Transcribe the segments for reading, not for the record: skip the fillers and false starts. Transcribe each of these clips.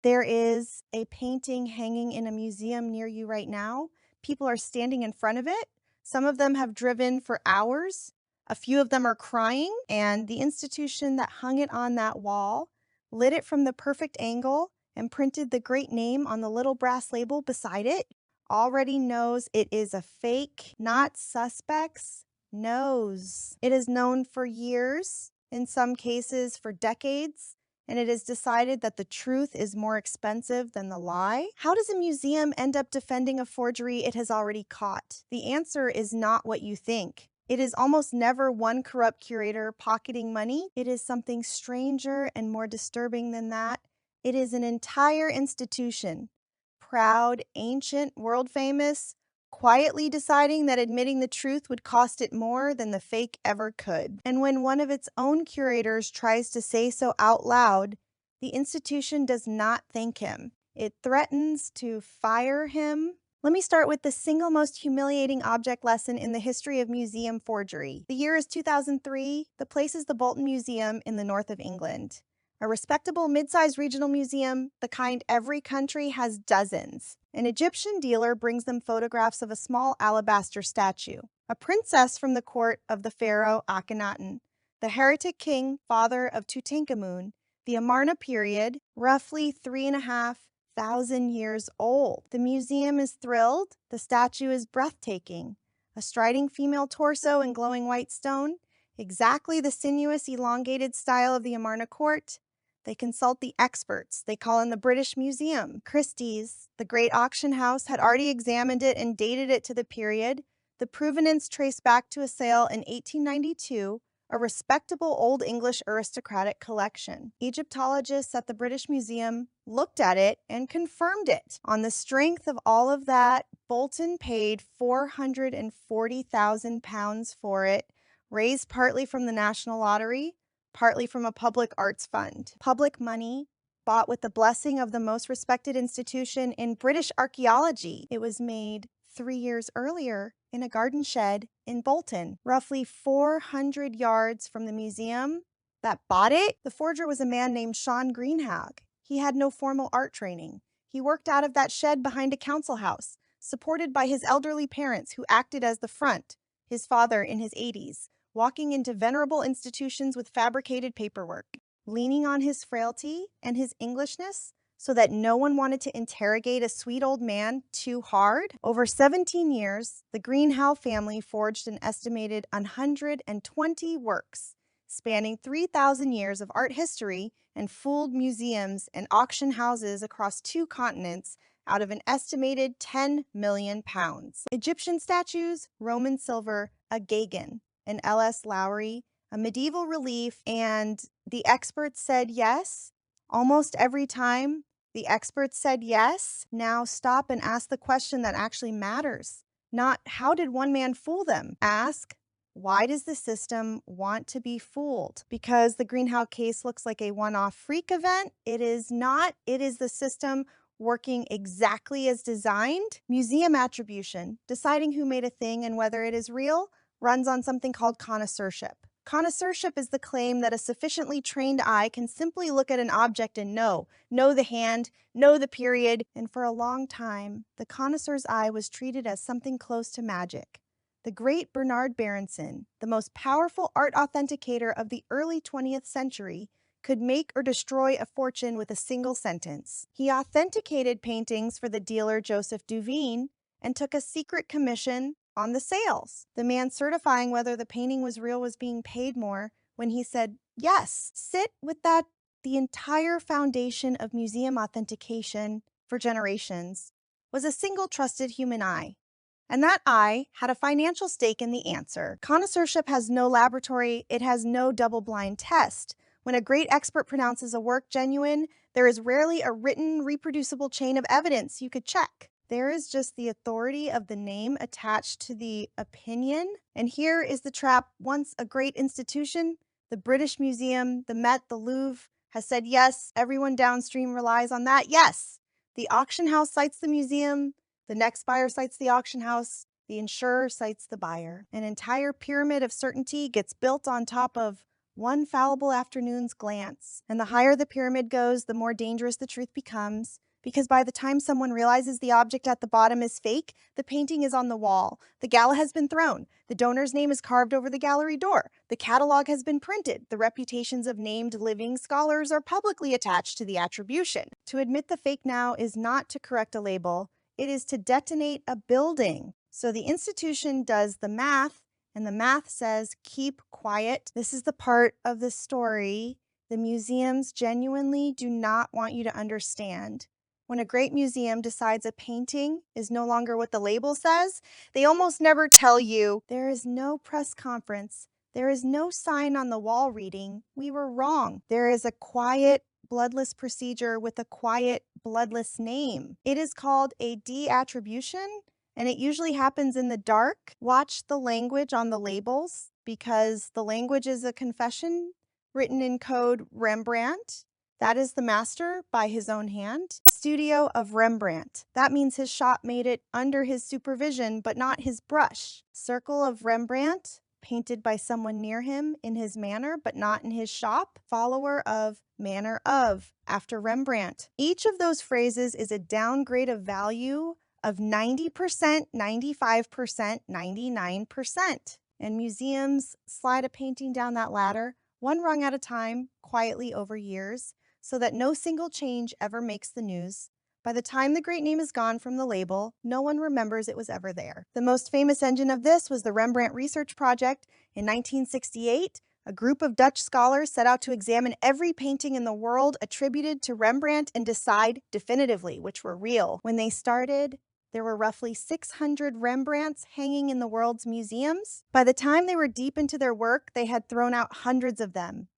There is a painting hanging in a museum near you right now. People are standing in front of it. Some of them have driven for hours. A few of them are crying, and the institution that hung it on that wall lit it from the perfect angle and printed the great name on the little brass label beside it. Already knows it is a fake, not suspects, knows. It is known for years, in some cases for decades, and it is decided that the truth is more expensive than the lie? How does a museum end up defending a forgery it has already caught? The answer is not what you think. It is almost never one corrupt curator pocketing money. It is something stranger and more disturbing than that. It is an entire institution, proud, ancient, world famous, quietly deciding that admitting the truth would cost it more than the fake ever could. And when one of its own curators tries to say so out loud, the institution does not thank him. It threatens to fire him. Let me start with the single most humiliating object lesson in the history of museum forgery. The year is 2003. The place is the Bolton Museum in the north of England. A respectable mid-sized regional museum, the kind every country has dozens. An Egyptian dealer brings them photographs of a small alabaster statue, a princess from the court of the pharaoh Akhenaten, the heretic king, father of Tutankhamun, the Amarna period, roughly 3,500 years old. The museum is thrilled. The statue is breathtaking. A striding female torso in glowing white stone, exactly the sinuous, elongated style of the Amarna court. They consult the experts. They call in the British Museum. Christie's, the great auction house, had already examined it and dated it to the period. The provenance traced back to a sale in 1892, a respectable Old English aristocratic collection. Egyptologists at the British Museum looked at it and confirmed it. On the strength of all of that, Bolton paid £440,000 for it, raised partly from the National Lottery, partly from a public arts fund. Public money bought with the blessing of the most respected institution in British archaeology. It was made 3 years earlier in a garden shed in Bolton, roughly 400 yards from the museum that bought it. The forger was a man named Sean Greenhalgh. He had no formal art training. He worked out of that shed behind a council house, supported by his elderly parents who acted as the front, his father in his 80s, walking into venerable institutions with fabricated paperwork, leaning on his frailty and his Englishness so that no one wanted to interrogate a sweet old man too hard. Over 17 years, the Greenhalgh family forged an estimated 120 works, spanning 3,000 years of art history, and fooled museums and auction houses across 2 continents out of an estimated £10 million. Egyptian statues, Roman silver, a Gagin, an L.S. Lowry, a medieval relief, and the experts said yes. Almost every time the experts said yes. Now stop and ask the question that actually matters. Not how did one man fool them? Ask, why does the system want to be fooled? Because the Greenhalgh case looks like a one-off freak event? It is not. It is the system working exactly as designed. Museum attribution, deciding who made a thing and whether it is real, runs on something called connoisseurship. Connoisseurship is the claim that a sufficiently trained eye can simply look at an object and know the hand, know the period, and for a long time, the connoisseur's eye was treated as something close to magic. The great Bernard Berenson, the most powerful art authenticator of the early 20th century, could make or destroy a fortune with a single sentence. He authenticated paintings for the dealer Joseph Duveen and took a secret commission on the sales. The man certifying whether the painting was real was being paid more when he said yes. Sit with that. The entire foundation of museum authentication for generations was a single trusted human eye. And that eye had a financial stake in the answer. Connoisseurship has no laboratory, it has no double-blind test. When a great expert pronounces a work genuine, there is rarely a written, reproducible chain of evidence you could check. There is just the authority of the name attached to the opinion. And here is the trap. Once a great institution, the British Museum, the Met, the Louvre, has said yes, everyone downstream relies on that. Yes, the auction house cites the museum, the next buyer cites the auction house, the insurer cites the buyer. An entire pyramid of certainty gets built on top of one fallible afternoon's glance. And the higher the pyramid goes, the more dangerous the truth becomes. Because by the time someone realizes the object at the bottom is fake, the painting is on the wall. The gala has been thrown. The donor's name is carved over the gallery door. The catalog has been printed. The reputations of named living scholars are publicly attached to the attribution. To admit the fake now is not to correct a label, it is to detonate a building. So the institution does the math, and the math says, keep quiet. This is the part of the story the museums genuinely do not want you to understand. When a great museum decides a painting is no longer what the label says, they almost never tell you. There is no press conference. There is no sign on the wall reading, we were wrong. There is a quiet, bloodless procedure with a quiet, bloodless name. It is called a deattribution, and it usually happens in the dark. Watch the language on the labels, because the language is a confession written in code Rembrandt. That is the master by his own hand. Studio of Rembrandt. That means his shop made it under his supervision, but not his brush. Circle of Rembrandt, painted by someone near him in his manner, but not in his shop. Follower of, manner of, after Rembrandt. Each of those phrases is a downgrade of value of 90%, 95%, 99%. And museums slide a painting down that ladder, one rung at a time, quietly over years, so that no single change ever makes the news. By the time the great name is gone from the label, no one remembers it was ever there. The most famous engine of this was the Rembrandt Research Project. In 1968, a group of Dutch scholars set out to examine every painting in the world attributed to Rembrandt and decide definitively which were real. When they started, there were roughly 600 Rembrandts hanging in the world's museums. By the time they were deep into their work, they had thrown out hundreds of them.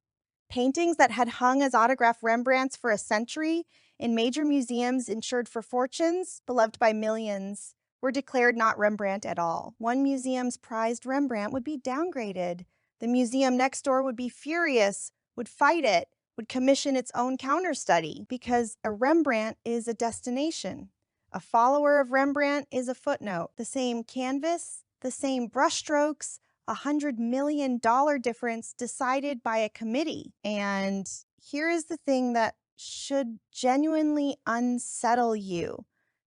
Paintings that had hung as autographed Rembrandts for a century in major museums insured for fortunes, beloved by millions, were declared not Rembrandt at all. One museum's prized Rembrandt would be downgraded. The museum next door would be furious, would fight it, would commission its own counter-study, because a Rembrandt is a destination. A follower of Rembrandt is a footnote. The same canvas, the same brushstrokes, $100 million difference decided by a committee. And here is the thing that should genuinely unsettle you.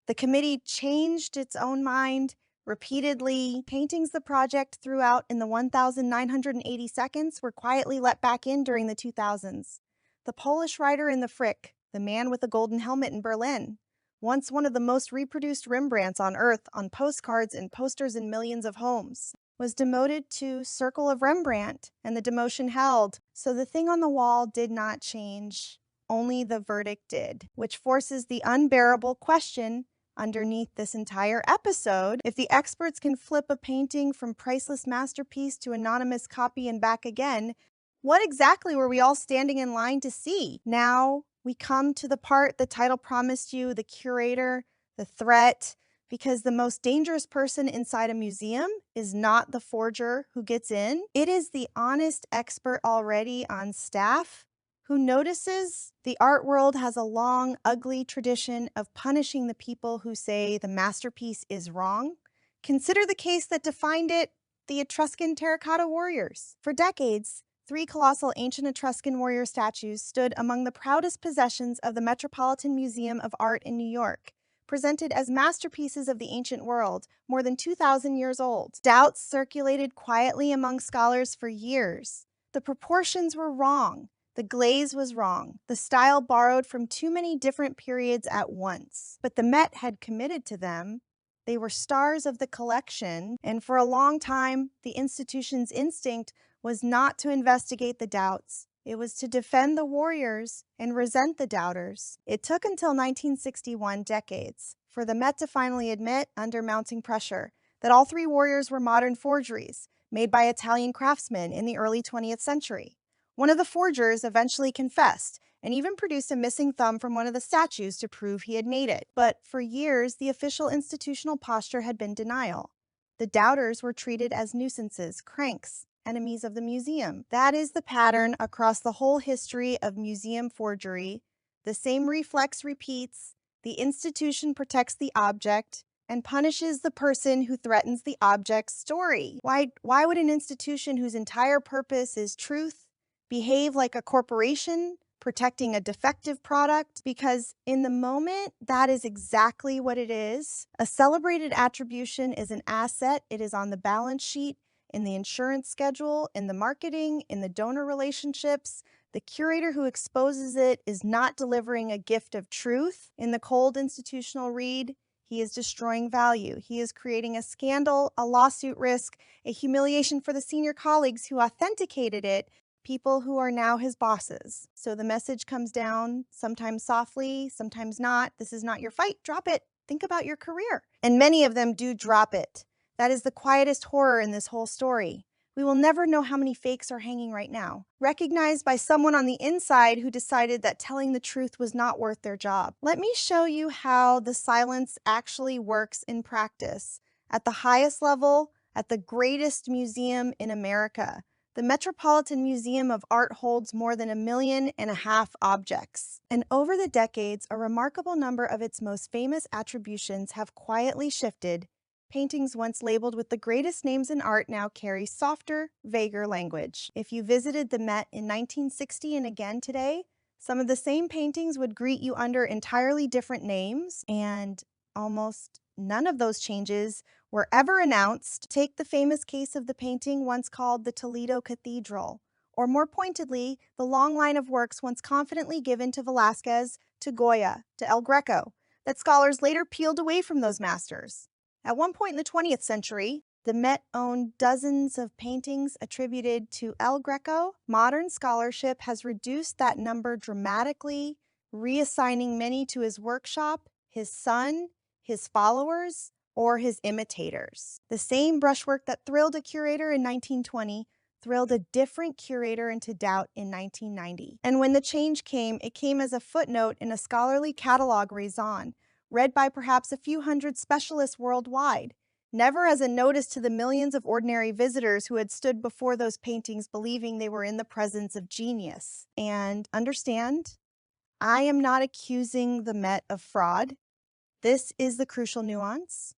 The committee changed its own mind repeatedly. Paintings the project threw out in the 1,980 seconds were quietly let back in during the 2000s. The Polish writer in the Frick, the man with the golden helmet in Berlin, once one of the most reproduced Rembrandts on Earth on postcards and posters in millions of homes, was demoted to Circle of Rembrandt, and the demotion held. So the thing on the wall did not change. Only the verdict did, which forces the unbearable question underneath this entire episode. If the experts can flip a painting from priceless masterpiece to anonymous copy and back again, what exactly were we all standing in line to see? Now we come to the part the title promised you, the curator, the threat, because the most dangerous person inside a museum is not the forger who gets in. It is the honest expert already on staff who notices the art world has a long, ugly tradition of punishing the people who say the masterpiece is wrong. Consider the case that defined it, the Etruscan terracotta warriors. For decades, 3 colossal ancient Etruscan warrior statues stood among the proudest possessions of the Metropolitan Museum of Art in New York, presented as masterpieces of the ancient world, more than 2,000 years old. Doubts circulated quietly among scholars for years. The proportions were wrong. The glaze was wrong. The style borrowed from too many different periods at once. But the Met had committed to them. They were stars of the collection, and for a long time, the institution's instinct was not to investigate the doubts. It was to defend the warriors and resent the doubters. It took until 1961, decades, for the Met to finally admit, under mounting pressure, that all 3 warriors were modern forgeries made by Italian craftsmen in the early 20th century. One of the forgers eventually confessed and even produced a missing thumb from one of the statues to prove he had made it. But for years, the official institutional posture had been denial. The doubters were treated as nuisances, cranks, enemies of the museum. That is the pattern across the whole history of museum forgery. The same reflex repeats. The institution protects the object and punishes the person who threatens the object's story. Why would an institution whose entire purpose is truth behave like a corporation protecting a defective product, because in the moment, that is exactly what it is. A celebrated attribution is an asset. It is on the balance sheet, in the insurance schedule, in the marketing, in the donor relationships. The curator who exposes it is not delivering a gift of truth. In the cold institutional read, he is destroying value. He is creating a scandal, a lawsuit risk, a humiliation for the senior colleagues who authenticated it, people who are now his bosses. So the message comes down, sometimes softly, sometimes not. This is not your fight. Drop it. Think about your career. And many of them do drop it. That is the quietest horror in this whole story. We will never know how many fakes are hanging right now, recognized by someone on the inside who decided that telling the truth was not worth their job. Let me show you how the silence actually works in practice. At the highest level, at the greatest museum in America, the Metropolitan Museum of Art holds more than 1.5 million objects. And over the decades, a remarkable number of its most famous attributions have quietly shifted. Paintings once labeled with the greatest names in art now carry softer, vaguer language. If you visited the Met in 1960 and again today, some of the same paintings would greet you under entirely different names, and almost none of those changes were ever announced. Take the famous case of the painting once called the Toledo Cathedral, or more pointedly, the long line of works once confidently given to Velázquez, to Goya, to El Greco, that scholars later peeled away from those masters. At one point in the 20th century, the Met owned dozens of paintings attributed to El Greco. Modern scholarship has reduced that number dramatically, reassigning many to his workshop, his son, his followers, or his imitators. The same brushwork that thrilled a curator in 1920 thrilled a different curator into doubt in 1990. And when the change came, it came as a footnote in a scholarly catalog raison, read by perhaps a few hundred specialists worldwide, never as a notice to the millions of ordinary visitors who had stood before those paintings believing they were in the presence of genius. And understand, I am not accusing the Met of fraud. This is the crucial nuance.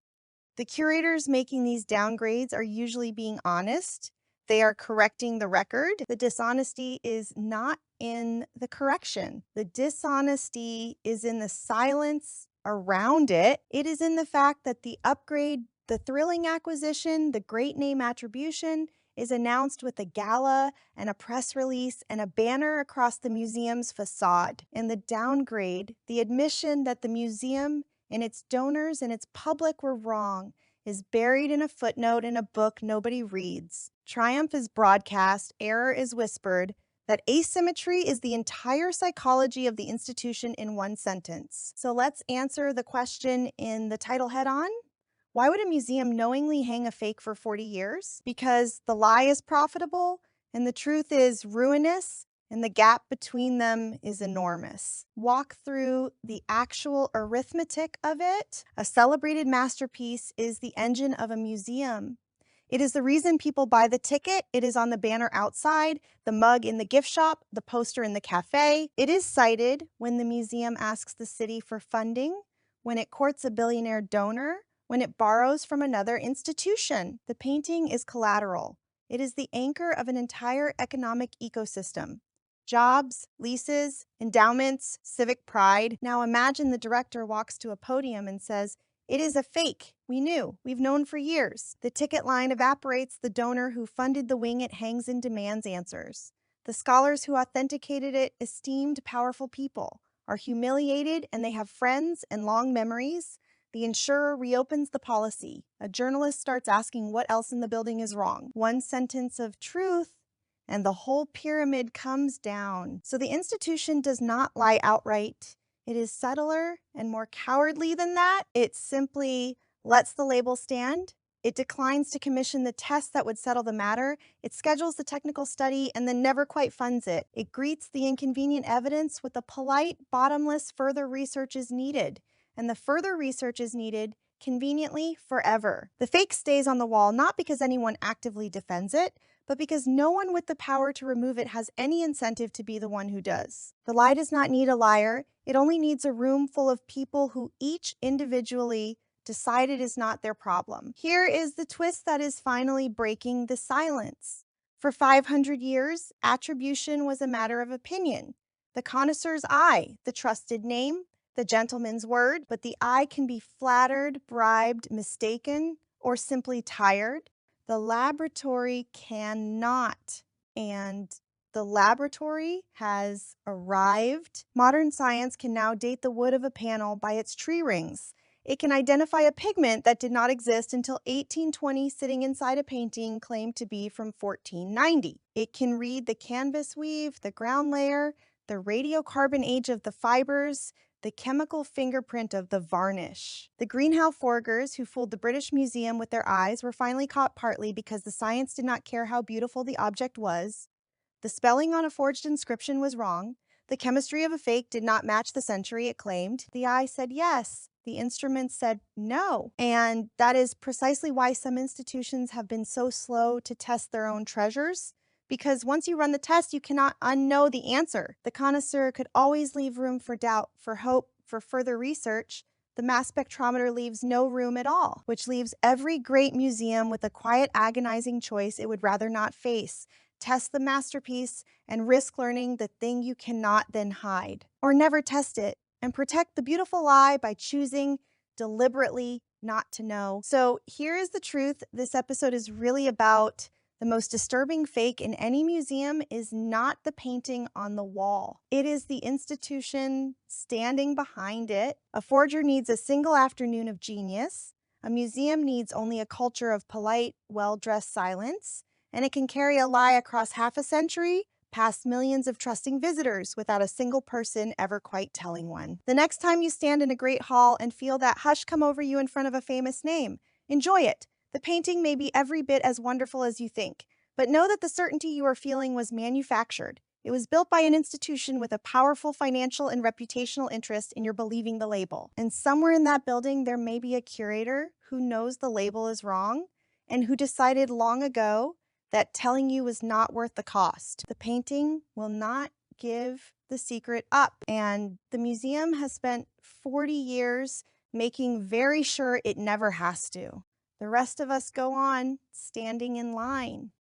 The curators making these downgrades are usually being honest. They are correcting the record. The dishonesty is not in the correction. The dishonesty is in the silence around it. It is in the fact that the upgrade, the thrilling acquisition, the great name attribution is announced with a gala and a press release and a banner across the museum's facade. And the downgrade, the admission that the museum and its donors and its public were wrong, is buried in a footnote in a book nobody reads. Triumph is broadcast, error is whispered, that asymmetry is the entire psychology of the institution in one sentence. So let's answer the question in the title head on. Why would a museum knowingly hang a fake for 40 years? Because the lie is profitable and the truth is ruinous, and the gap between them is enormous. Walk through the actual arithmetic of it. A celebrated masterpiece is the engine of a museum. It is the reason people buy the ticket. It is on the banner outside, the mug in the gift shop, the poster in the cafe. It is cited when the museum asks the city for funding, when it courts a billionaire donor, when it borrows from another institution. The painting is collateral. It is the anchor of an entire economic ecosystem. Jobs, leases, endowments, civic pride. Now imagine the director walks to a podium and says, "It is a fake. We knew. We've known for years." The ticket line evaporates. The donor who funded the wing it hangs and demands answers. The scholars who authenticated it, esteemed, powerful people, are humiliated, and they have friends and long memories. The insurer reopens the policy. A journalist starts asking what else in the building is wrong. One sentence of truth, and the whole pyramid comes down. So the institution does not lie outright. It is subtler and more cowardly than that. It simply lets the label stand. It declines to commission the tests that would settle the matter. It schedules the technical study and then never quite funds it. It greets the inconvenient evidence with a polite, bottomless further research is needed. And the further research is needed conveniently forever. The fake stays on the wall not because anyone actively defends it, but because no one with the power to remove it has any incentive to be the one who does. The lie does not need a liar. It only needs a room full of people who each individually decide it is not their problem. Here is the twist that is finally breaking the silence. For 500 years, attribution was a matter of opinion. The connoisseur's eye, the trusted name, the gentleman's word, but the eye can be flattered, bribed, mistaken, or simply tired. The laboratory cannot. And the laboratory has arrived. Modern science can now date the wood of a panel by its tree rings. It can identify a pigment that did not exist until 1820 sitting inside a painting claimed to be from 1490. It can read the canvas weave, the ground layer, the radiocarbon age of the fibers, the chemical fingerprint of the varnish. The Greenhow forgers who fooled the British Museum with their eyes were finally caught partly because the science did not care how beautiful the object was. The spelling on a forged inscription was wrong. The chemistry of a fake did not match the century it claimed. The eye said yes. The instrument said no. And that is precisely why some institutions have been so slow to test their own treasures. Because once you run the test, you cannot unknow the answer. The connoisseur could always leave room for doubt, for hope, for further research. The mass spectrometer leaves no room at all, which leaves every great museum with a quiet, agonizing choice it would rather not face. Test the masterpiece and risk learning the thing you cannot then hide. Or never test it and protect the beautiful lie by choosing deliberately not to know. So here is the truth. This episode is really about the most disturbing fake in any museum is not the painting on the wall. It is the institution standing behind it. A forger needs a single afternoon of genius. A museum needs only a culture of polite, well-dressed silence. And it can carry a lie across half a century, past millions of trusting visitors, without a single person ever quite telling one. The next time you stand in a great hall and feel that hush come over you in front of a famous name, enjoy it. The painting may be every bit as wonderful as you think, but know that the certainty you are feeling was manufactured. It was built by an institution with a powerful financial and reputational interest in your believing the label. And somewhere in that building, there may be a curator who knows the label is wrong and who decided long ago that telling you was not worth the cost. The painting will not give the secret up. And the museum has spent 40 years making very sure it never has to. The rest of us go on standing in line.